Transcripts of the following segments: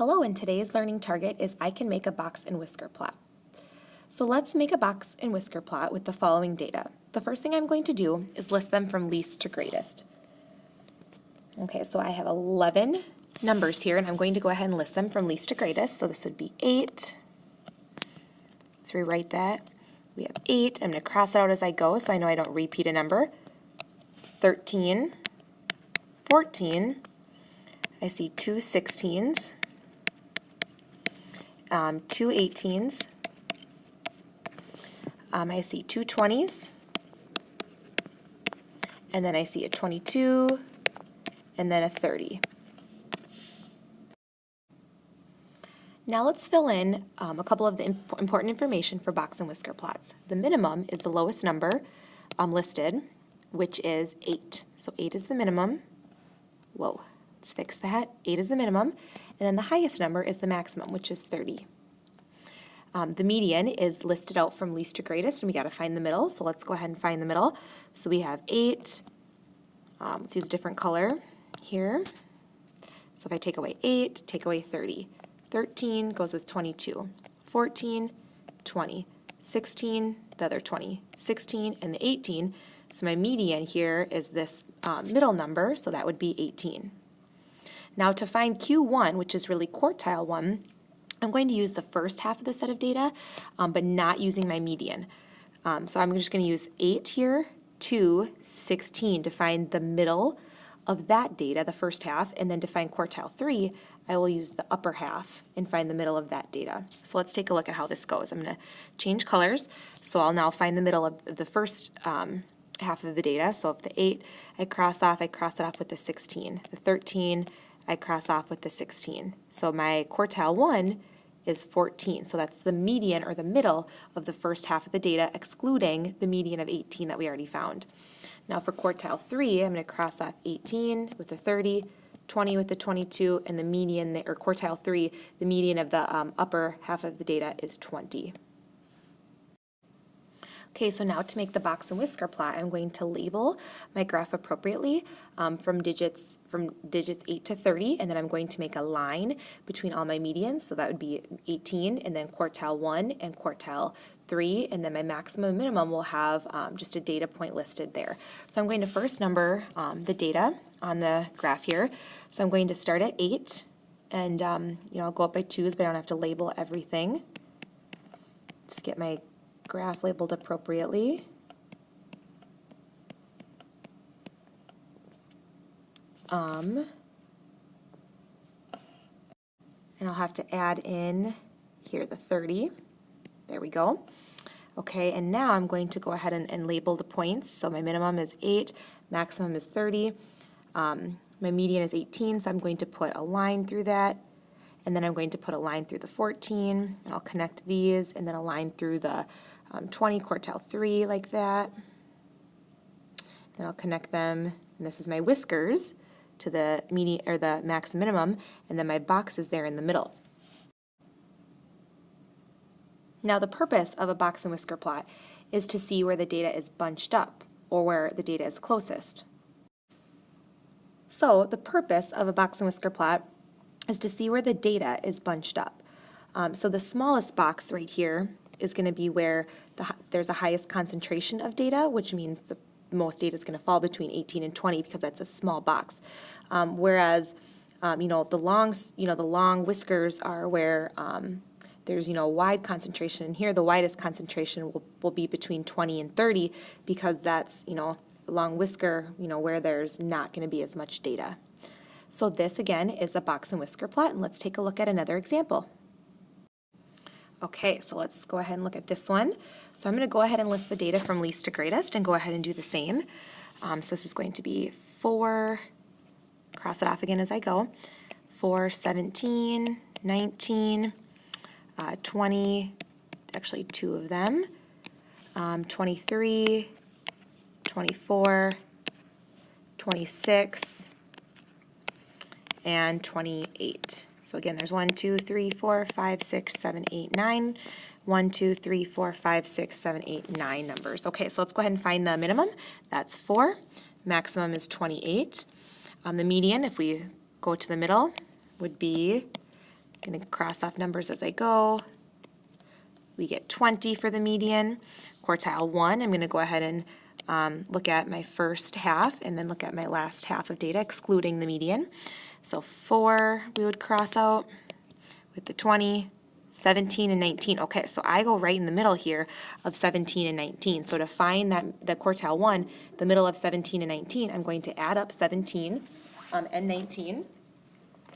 Hello, and today's learning target is I can make a box and whisker plot. So let's make a box and whisker plot with the following data. The first thing I'm going to do is list them from least to greatest. Okay, so I have 11 numbers here, and I'm going to go ahead and list them from least to greatest. So this would be 8. Let's rewrite that. We have 8. I'm going to cross it out as I go so I know I don't repeat a number. 13, 14. I see 2 16s. 2 18s. I see 2 20s. And then I see a 22, and then a 30. Now let's fill in a couple of the important information for box and whisker plots. The minimum is the lowest number listed, which is 8. So 8 is the minimum. Whoa, let's fix that. 8 is the minimum. And then the highest number is the maximum, which is 30. The median is listed out from least to greatest, and we got to find the middle. So let's go ahead and find the middle. So we have 8. Let's use a different color here. So if I take away 8, take away 30. 13 goes with 22. 14, 20. 16, the other 20. 16, and the 18. So my median here is this middle number, so that would be 18. Now to find Q1, which is really quartile 1, I'm going to use the first half of the set of data, but not using my median. So I'm just going to use 8 here, 2, 16 to find the middle of that data, the first half, and then to find quartile 3, I will use the upper half and find the middle of that data. So let's take a look at how this goes. I'm going to change colors, so I'll now find the middle of the first half of the data. So if the 8 I cross it off with the 16. The 13 I cross off with the 16. So my quartile 1 is 14. So that's the median or the middle of the first half of the data, excluding the median of 18 that we already found. Now for quartile 3, I'm going to cross off 18 with the 30, 20 with the 22, and the median, or quartile 3, the median of the upper half of the data is 20. Okay, so now to make the box and whisker plot, I'm going to label my graph appropriately from digits 8 to 30, and then I'm going to make a line between all my medians, so that would be 18, and then quartile 1 and quartile 3, and then my maximum and minimum will have just a data point listed there. So I'm going to first number the data on the graph here. So I'm going to start at 8, and I'll go up by 2s, but I don't have to label everything. Just get my graph labeled appropriately. And I'll have to add in here the 30. There we go. Okay, and now I'm going to go ahead and label the points. So my minimum is 8, maximum is 30. My median is 18, so I'm going to put a line through that. And then I'm going to put a line through the 14, and I'll connect these, and then a line through the 20, quartile 3, like that. And I'll connect them, and this is my whiskers to the median or the max and minimum, and then my box is there in the middle. Now the purpose of a box and whisker plot is to see where the data is bunched up, or where the data is closest. So the purpose of a box and whisker plot is to see where the data is bunched up. So the smallest box right here is going to be where there's the highest concentration of data, which means the most data is going to fall between 18 and 20 because that's a small box. Whereas, the long whiskers are where there's wide concentration, and here the widest concentration will be between 20 and 30 because that's long whisker where there's not going to be as much data. So this again is a box and whisker plot, and let's take a look at another example. Okay, so let's go ahead and look at this one. So I'm going to go ahead and list the data from least to greatest and go ahead and do the same. So this is going to be 4, cross it off again as I go, 4, 17, 19, 20, actually 2 of them, 23, 24, 26, and 28. So again, there's 1, 2, 3, 4, 5, 6, 7, 8, 9. 1, 2, 3, 4, 5, 6, 7, 8, 9 numbers. Okay, so let's go ahead and find the minimum. That's 4. Maximum is 28. The median, if we go to the middle, would be going to cross off numbers as I go. We get 20 for the median. Quartile 1, I'm going to go ahead and look at my first half and then look at my last half of data, excluding the median. So 4 we would cross out with the 20, 17 and 19. Okay, so I go right in the middle here of 17 and 19. So to find that the quartile 1, the middle of 17 and 19, I'm going to add up 17 and 19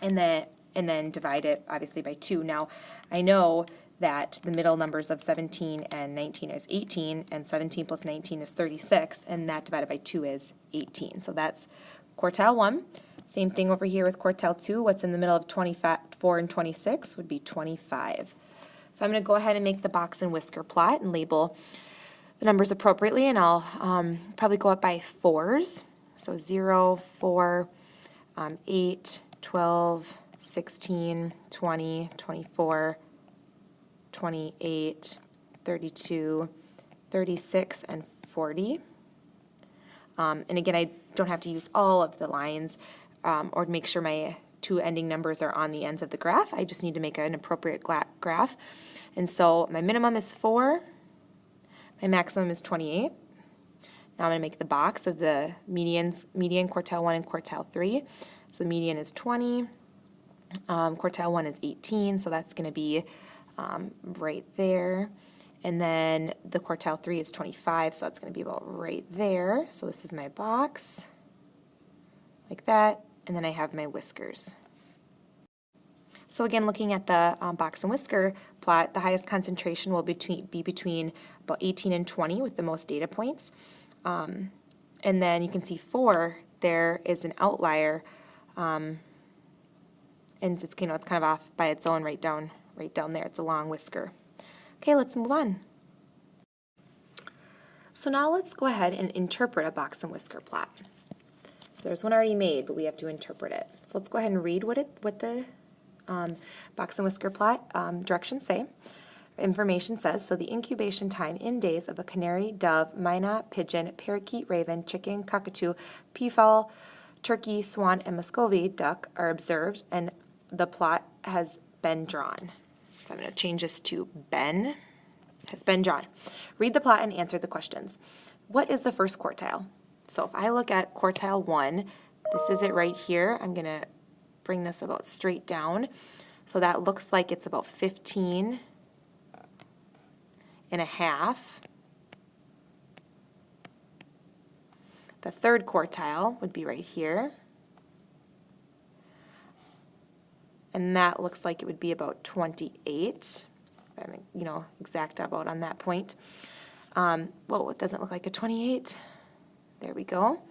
and then divide it obviously by 2. Now, I know that the middle numbers of 17 and 19 is 18, and 17 plus 19 is 36, and that divided by 2 is 18. So that's quartile 1. Same thing over here with quartile 2. What's in the middle of 24 and 26 would be 25. So I'm going to go ahead and make the box and whisker plot and label the numbers appropriately, and I'll probably go up by 4s. So 0, 4, 8, 12, 16, 20, 24, 28, 32, 36, and 40. And again, I don't have to use all of the lines or make sure my 2 ending numbers are on the ends of the graph. I just need to make an appropriate graph. And so my minimum is 4. My maximum is 28. Now I'm going to make the box of the median, quartile 1, and quartile 3. So the median is 20. Quartile 1 is 18, so that's going to be right there. And then the quartile 3 is 25, so that's going to be about right there. So this is my box, like that, and then I have my whiskers. So again, looking at the box and whisker plot, the highest concentration will be between about 18 and 20 with the most data points. And then you can see 4, there is an outlier, and it's, it's kind of off by its own right down there. It's a long whisker. Okay, let's move on. So now let's go ahead and interpret a box and whisker plot. So there's one already made, but we have to interpret it. So let's go ahead and read what the box and whisker plot directions say. Information says, so the incubation time in days of a canary, dove, myna, pigeon, parakeet, raven, chicken, cockatoo, peafowl, turkey, swan, and Muscovy duck are observed, and the plot has been drawn. So I'm going to change this to Ben. Has been drawn. Read the plot and answer the questions. What is the first quartile? So if I look at quartile 1, this is it right here. I'm going to bring this about straight down. So that looks like it's about 15 and a half. The third quartile would be right here. And that looks like it would be about 28. I'm, exact about on that point. Well, it doesn't look like a 28. There we go.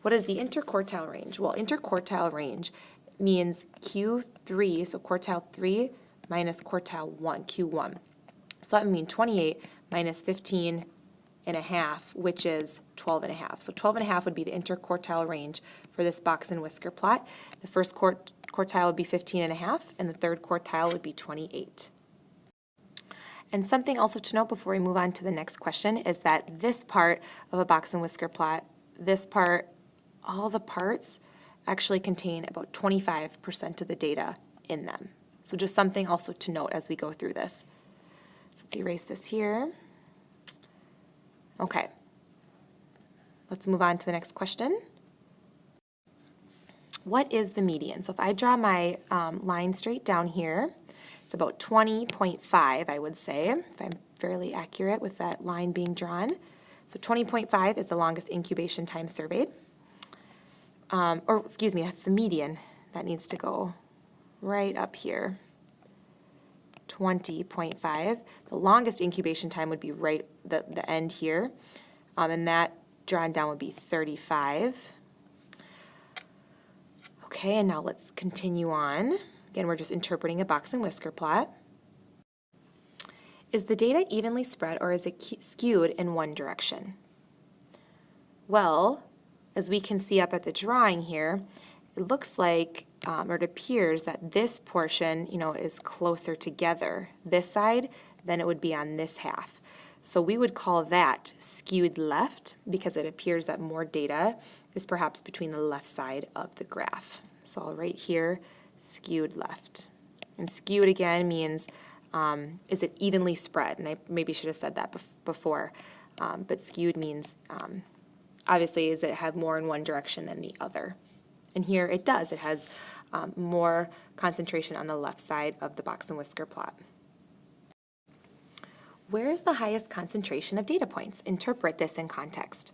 What is the interquartile range? Well, interquartile range means Q3, so quartile 3 minus quartile 1, Q1. So that would mean 28 minus 15 and a half, which is 12 and a half. So 12 and a half would be the interquartile range for this box and whisker plot. The first quartile would be 15 and a half, and the third quartile would be 28. And something also to note before we move on to the next question is that this part of a box and whisker plot, this part, all the parts actually contain about 25% of the data in them. So just something also to note as we go through this. So let's erase this here. Okay. Let's move on to the next question. What is the median? So if I draw my line straight down here, it's about 20.5, I would say, if I'm fairly accurate with that line being drawn. So 20.5 is the longest incubation time surveyed. That's the median. That needs to go right up here. 20.5. The longest incubation time would be right the end here, and that drawn down would be 35. Okay, and now let's continue on. Again, we're just interpreting a box and whisker plot. Is the data evenly spread, or is it skewed in one direction? Well, as we can see up at the drawing here, it looks like, or it appears that this portion, is closer together, this side, than it would be on this half. So we would call that skewed left because it appears that more data is perhaps between the left side of the graph. So I'll write here skewed left. And skewed again means, is it evenly spread? And I maybe should have said that before, but skewed means, obviously, is it have more in one direction than the other? And here it does. It has more concentration on the left side of the box and whisker plot. Where is the highest concentration of data points? Interpret this in context.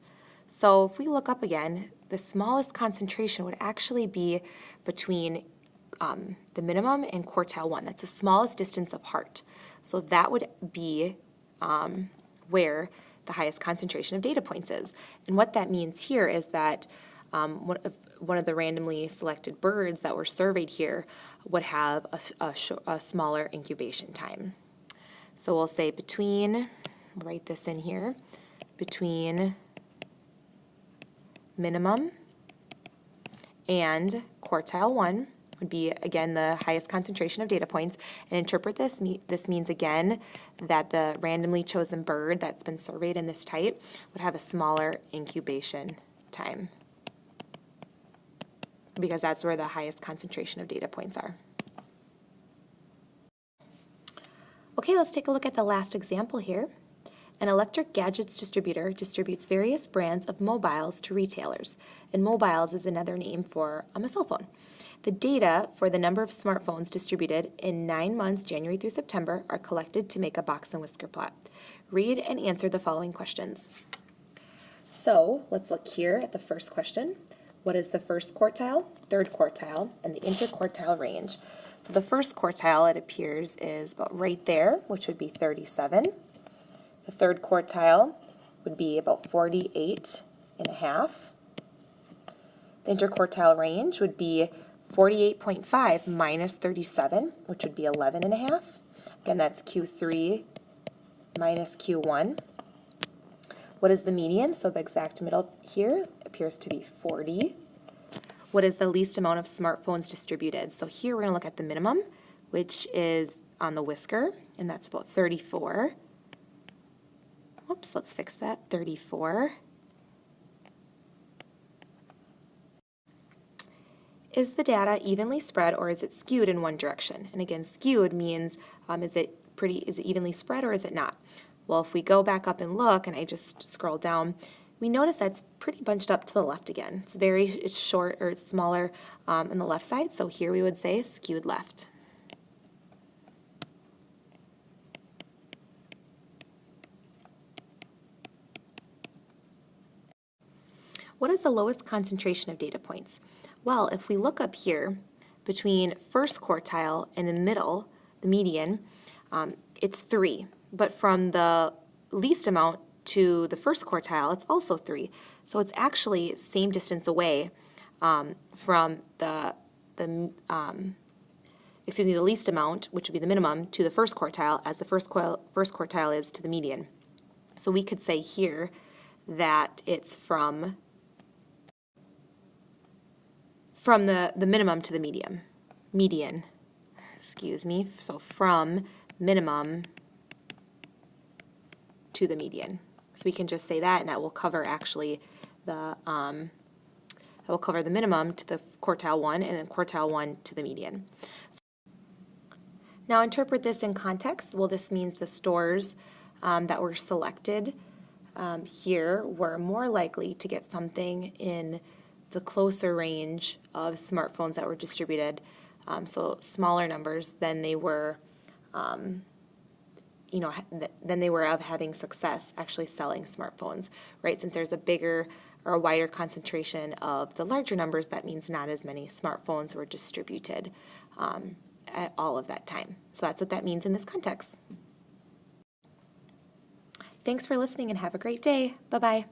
So if we look up again, the smallest concentration would actually be between the minimum and quartile 1. That's the smallest distance apart. So that would be where the highest concentration of data points is. And what that means here is that one of the randomly selected birds that were surveyed here would have a smaller incubation time. So we'll say between, we'll write this in here, between minimum and quartile 1 would be, again, the highest concentration of data points. And interpret this, this means, again, that the randomly chosen bird that's been surveyed in this type would have a smaller incubation time, because that's where the highest concentration of data points are. Okay, let's take a look at the last example here. An electric gadgets distributor distributes various brands of mobiles to retailers, and mobiles is another name for a cell phone. The data for the number of smartphones distributed in 9 months, January through September, are collected to make a box and whisker plot. Read and answer the following questions. So let's look here at the first question. What is the first quartile, third quartile, and the interquartile range? So the first quartile, it appears, is about right there, which would be 37. The third quartile would be about 48.5. The interquartile range would be 48.5 minus 37, which would be 11.5. Again, that's Q3 minus Q1. What is the median? So the exact middle here appears to be 40. What is the least amount of smartphones distributed? So here we're going to look at the minimum, which is on the whisker, and that's about 34. Whoops, let's fix that, 34. Is the data evenly spread or is it skewed in one direction? And again, skewed means is it evenly spread or is it not? Well, if we go back up and look, and I just scroll down, we notice that's pretty bunched up to the left again. It's short, or it's smaller on the left side, so here we would say skewed left. What is the lowest concentration of data points? Well, if we look up here between first quartile and the middle, the median, it's 3. But from the least amount to the first quartile, it's also 3. So it's actually same distance away from the least amount, which would be the minimum, to the first quartile as the first quartile is to the median. So we could say here that it's from the minimum to the median, excuse me, so from minimum to the median. So we can just say that, and that will cover actually that will cover the minimum to the quartile 1 and then quartile 1 to the median. Now interpret this in context. Well, this means the stores that were selected here were more likely to get something in the closer range of smartphones that were distributed, so smaller numbers than they were than they were of having success actually selling smartphones, right? Since there's a bigger or a wider concentration of the larger numbers, that means not as many smartphones were distributed at all of that time. So that's what that means in this context. Thanks for listening and have a great day. Bye-bye.